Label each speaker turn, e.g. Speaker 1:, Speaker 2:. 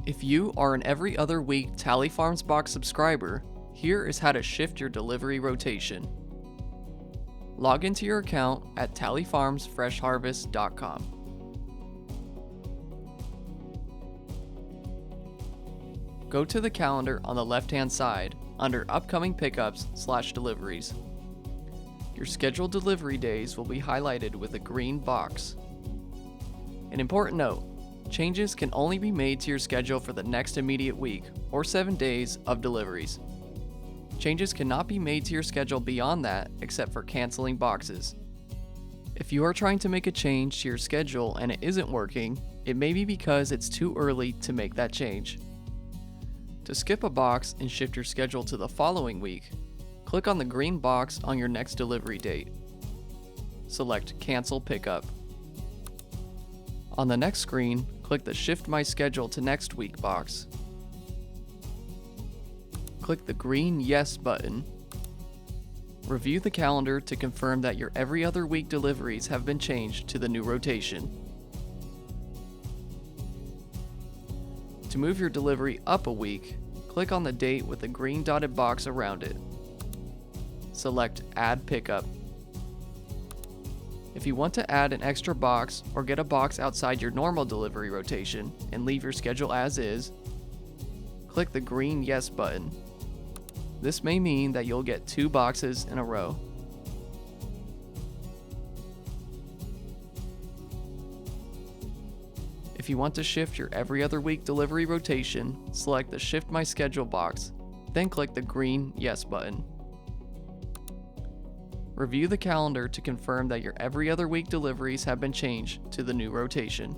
Speaker 1: If you are an every other week Talley Farms Box subscriber, here is how to shift your delivery rotation. Log into your account at tallyfarmsfreshharvest.com. Go to the calendar on the left-hand side under Upcoming Pickups/Deliveries. Your scheduled delivery days will be highlighted with a green box. An important note: changes can only be made to your schedule for the next immediate week or 7 days of deliveries. Changes cannot be made to your schedule beyond that except for canceling boxes. If you are trying to make a change to your schedule and it isn't working, it may be because it's too early to make that change. To skip a box and shift your schedule to the following week, click on the green box on your next delivery date. Select Cancel Pickup. On the next screen, click the Shift My Schedule to Next Week box. Click the green Yes button. Review the calendar to confirm that your every other week deliveries have been changed to the new rotation. To move your delivery up a week, click on the date with the green dotted box around it. Select Add Pickup. If you want to add an extra box or get a box outside your normal delivery rotation and leave your schedule as is, click the green Yes button. This may mean that you'll get 2 boxes in a row. If you want to shift your every other week delivery rotation, select the Shift My Schedule box, then click the green Yes button. Review the calendar to confirm that your every other week deliveries have been changed to the new rotation.